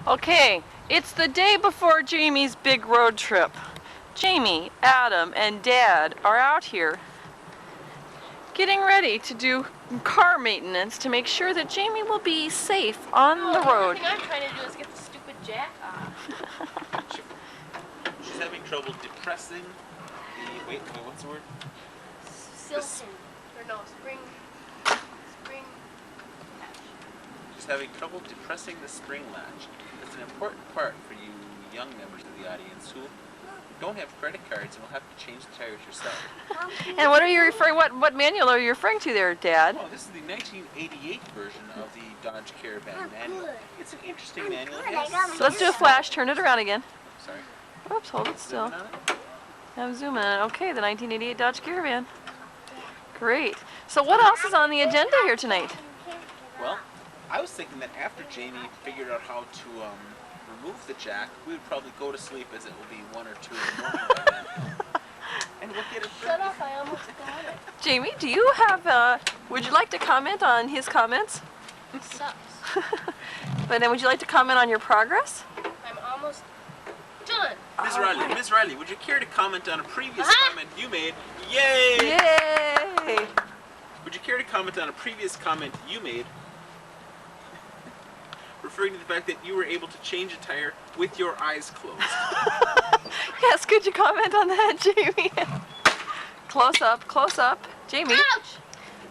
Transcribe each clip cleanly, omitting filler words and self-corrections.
Okay, it's the day before Jamie's big road trip. Jamie, Adam, and Dad are out here getting ready to do car maintenance to make sure that Jamie will be safe on the road. The only thing I'm trying to do is get the stupid jack off. She's having trouble depressing the, wait, what's the word? Silton. Or no, spring latch. She's having trouble depressing the spring latch. That's an important part for you young members of the audience who don't have credit cards and will have to change the tires yourself. And what are you referring? What manual are you referring to there, Dad? Oh, this is the 1988 version of the Dodge Caravan manual. It's an interesting manual. So let's do a flash. Turn it around again. Sorry. Oops, hold it still. I'm zooming in. Okay, the 1988 Dodge Caravan. Great. So what else is on the agenda here tonight? Well, I was thinking that after Jamie figured out how to remove the jack, we would probably go to sleep, as it will be 1 or 2 in the morning by then. And we'll get it. Shut up, I almost got it. Jamie, do you have, would you like to comment on his comments? It sucks. But then would you like to comment on your progress? I'm almost done. Ms. Riley, would you care to comment on a previous comment you made? Yay! Yay! Would you care to comment on a previous comment you made referring to the fact that you were able to change a tire with your eyes closed? Yes, could you comment on that, Jamie? Close up. Jamie, Ouch!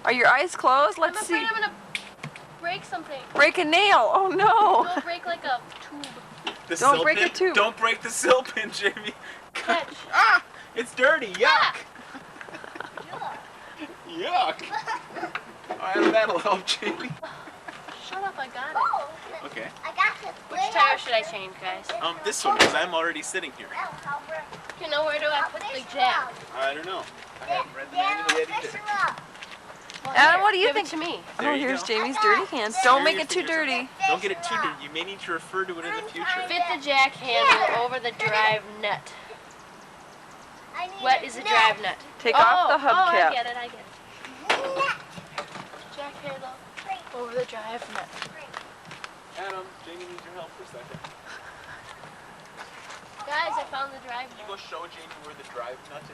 are your eyes closed? Let's see. I'm gonna break something. Break a nail. Oh no. Don't break like a tube. Don't break a tube. Don't break the sill pin, Jamie. Catch. Ah! It's dirty. Yuck! Yuck! Alright, that'll help, Jamie. Shut up, I got it. Okay. Which tire should I change, guys? This one, because I'm already sitting here. You know, where do I put the jack? I don't know. I haven't read the manual yet either. Well, Adam, what do you give think? It to me. Oh, here's Jamie's dirty hands. Don't make it too dirty. Don't get it too dirty. You may need to refer to it in the future. Fit the jack handle over the drive nut. What is a drive nut? Take off the hubcap. I get it. Jack handle over the drive nut. Adam, Jamie needs your help for a second. Guys, I found the drive Can you nut. go show Jamie where the drive nut is?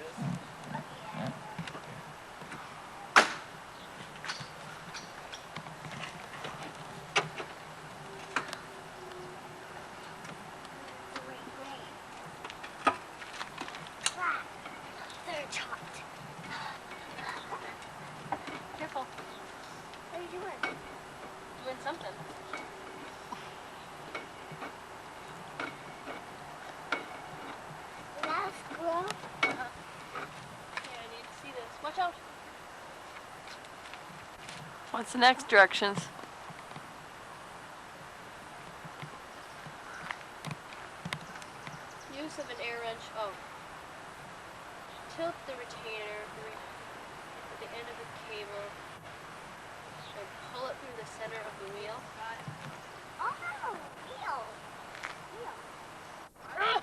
Careful. What are you doing? Doing something. Yeah, I need to see this. Watch out. What's the next directions? Use of an air wrench. Oh. Tilt the retainer at the end of the cable and pull it through the center of the wheel. Got it. Oh, wheel. Ah!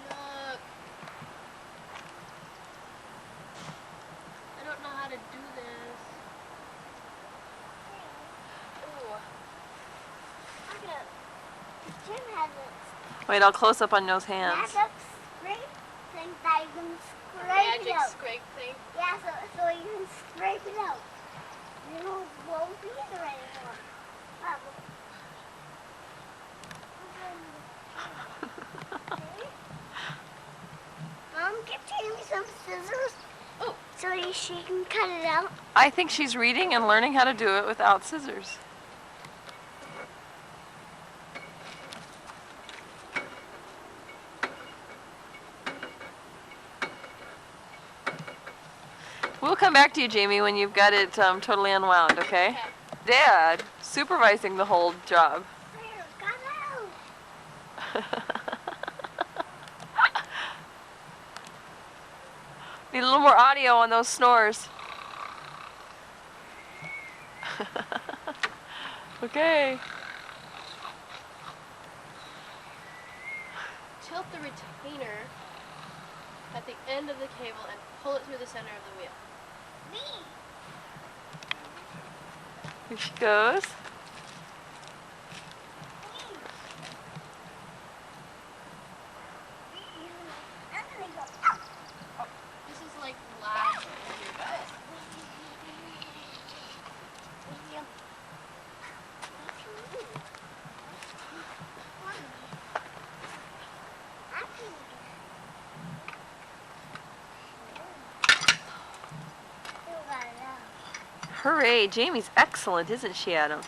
Yuck. I don't know how to do this. Ooh. Jim has a Wait, I'll close up on those hands. magic scrape thing that you can scrape Magic it out. scrape thing. Yeah, so you can scrape it out. You won't be there anymore. Mom, get Jamie some scissors so she can cut it out. I think she's reading and learning how to do it without scissors. We'll come back to you, Jamie, when you've got it totally unwound, okay? Dad, supervising the whole job. There, got out. Need a little more audio on those snores. Okay. Tilt the retainer at the end of the cable and pull it through the center of the wheel. Here she goes. This is like loud in here, guys. Hooray, Jamie's excellent, isn't she, Adam?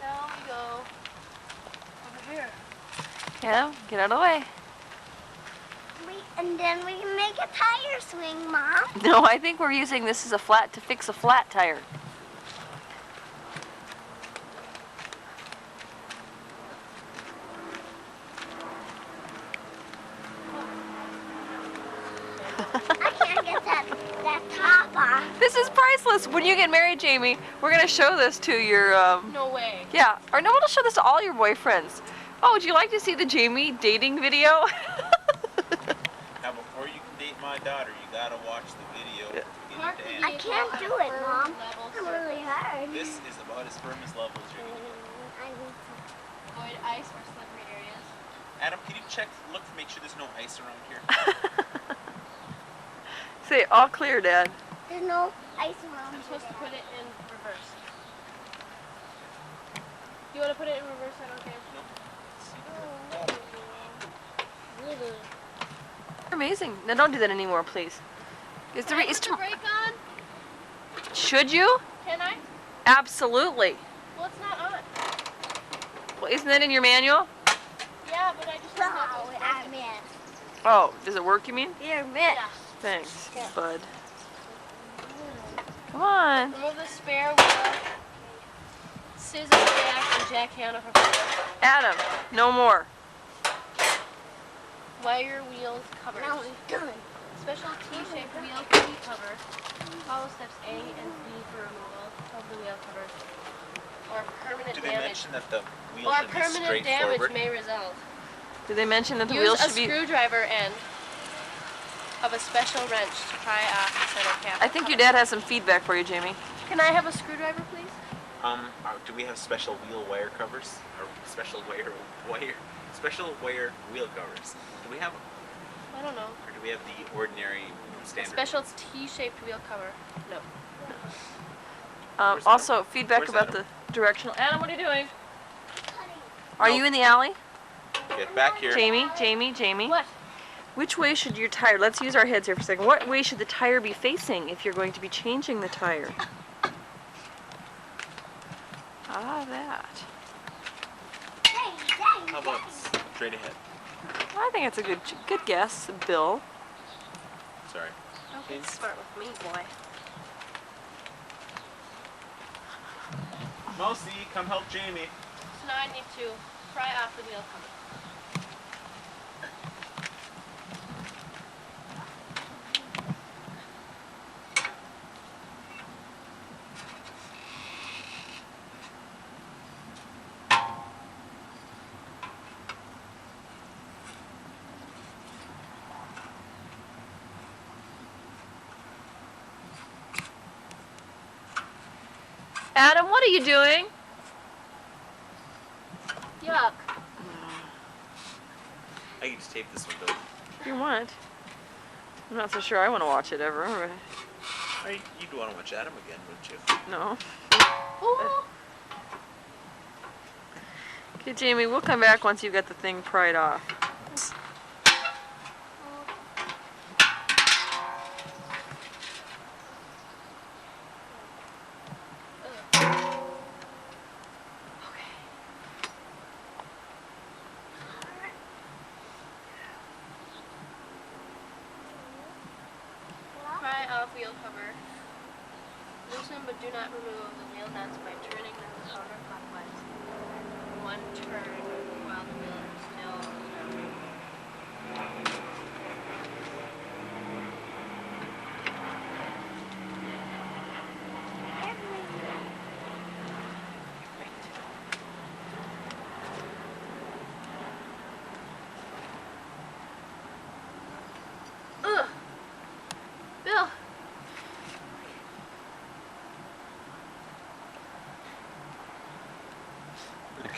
Now we go over here. Yeah, get out of the way. And then we can make a tire swing, Mom. No, I think we're using this as a flat to fix a flat tire. I can't get that top off. This is priceless. When you get married, Jamie, we're gonna show this to your No way. yeah, or no, we'll show this to all your boyfriends. Oh, would you like to see the Jamie dating video? Now, before you can date my daughter, you gotta watch the video. Yeah. Park the And I can't do it, Mom. level It's really hard. this is about as firm as level as you're gonna get. I need to. Avoid ice or slippery areas. Adam, can you look to make sure there's no ice around here? Say, all clear, Dad. There's no ice around I'm here. supposed to put it in reverse. You want to put it in reverse? I don't care. You're amazing. Now don't do that anymore, please. Is Can I put the brake on? Should you? Can I? Absolutely. Well, it's not on. Well, isn't that in your manual? Yeah, but I just don't know Oh, if it's I working. missed. Oh, does it work, you mean? You missed. Yeah. Thanks, Yeah. bud. Come on. Remove the spare wheel. Scissor jack and jack handle for front. Adam, no more. Wire wheels covers. Now I'm done. Special T-shaped wheel key cover. Follow steps A and B for removal of the wheel covers. Or permanent Do they damage. mention that the wheel Or should be permanent straight damage forward? may result. Did they mention that the Use wheels a should be... screwdriver end of a special wrench to pry off the center cap. I think your dad has some feedback for you, Jamie. Can I have a screwdriver, please? Do we have special wheel wire covers? Or special wire wheel covers? Do we have them? I don't know. Or do we have the ordinary standard? Special T-shaped wheel cover. No. Where's Also, feedback Where's about Adam? the directional... Adam, what are you doing? Are you in the alley? Get back here. Jamie. What? Which way should your tire... Let's use our heads here for a second. What way should the tire be facing if you're going to be changing the tire? Ah, that. How about straight ahead? I think it's a good guess, Bill. Sorry. Okay, Please. smart with me, boy. Mousy, come help Jamie. So now I need to pry off the wheel cover. Adam, what are you doing? Yuck. I can just tape this one though. If you want. I'm not so sure I want to watch it ever. You'd want to watch Adam again, wouldn't you? No. Ooh. Okay, Jamie, we'll come back once you've got the thing pried off. Pry off wheel cover. Loosen but do not remove the wheel nuts by turning them counterclockwise. One turn.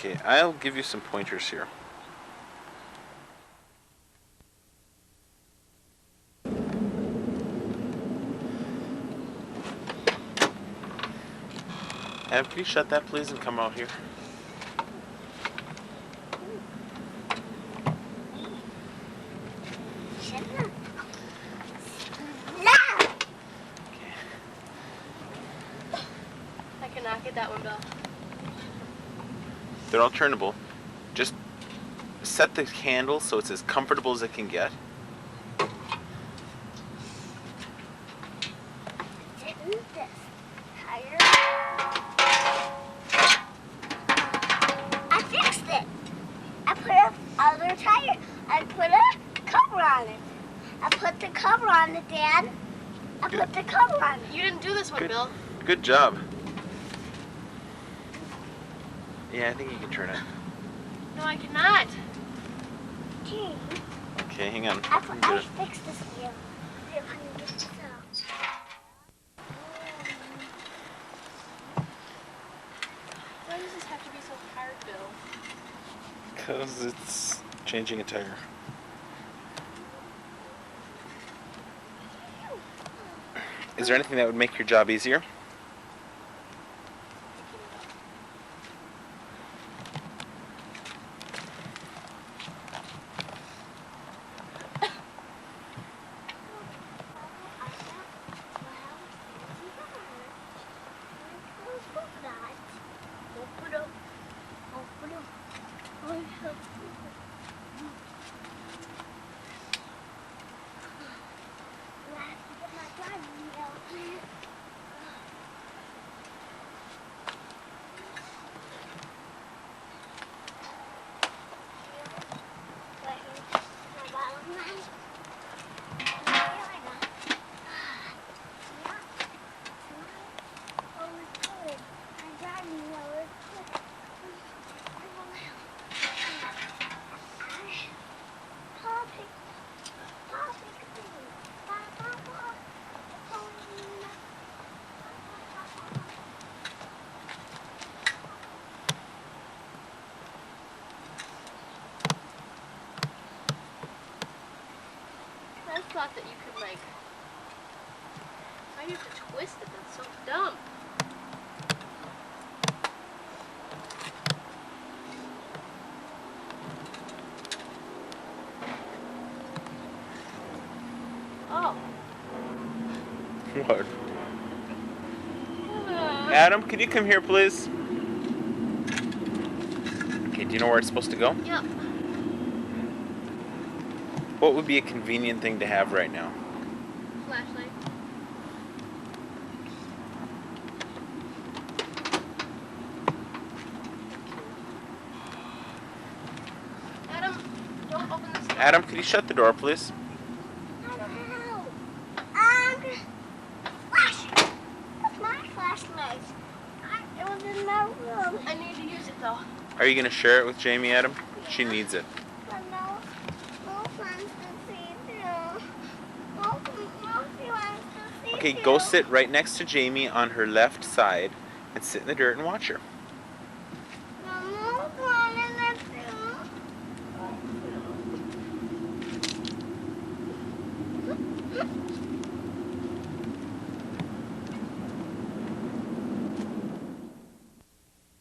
Okay, I'll give you some pointers here. Adam, can you shut that please and come out here? I cannot get that one, Bill. They're all turnable. Just set the handle so it's as comfortable as it can get. I fixed it. I put another tire. I put a cover on it. I put the cover on it, Dad. I put the cover on it. You didn't do this one, Good. Bill. Good job. Yeah, I think you can turn it. No, I cannot. Gee, Okay, hang on. I Get it. fixed this wheel. See if I can get this out. Why does this have to be so hard, Bill? Because it's changing a tire. Is there anything that would make your job easier? I thought that you could, like... Why do you have to twist it? That's so dumb. Oh. What? Adam, could you come here, please? Okay, do you know where it's supposed to go? Yep. What would be a convenient thing to have right now? Flashlight. Adam, don't open this door. Adam, could you shut the door, please? Flash! That's my flashlight. It was in my room. I need to use it, though. Are you going to share it with Jamie, Adam? She needs it. But no friends to see through. Mostly wants to see Okay, through. go sit right next to Jamie on her left side and sit in the dirt and watch her. Mama wanted that through.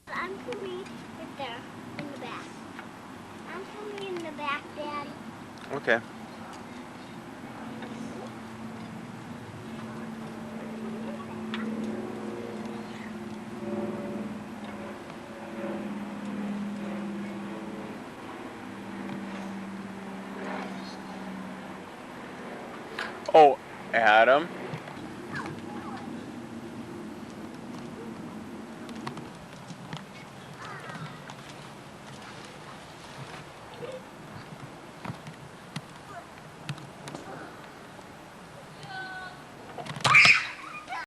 I'm coming right there in the back. I'm coming in the back, Dad. Okay. Oh, Adam.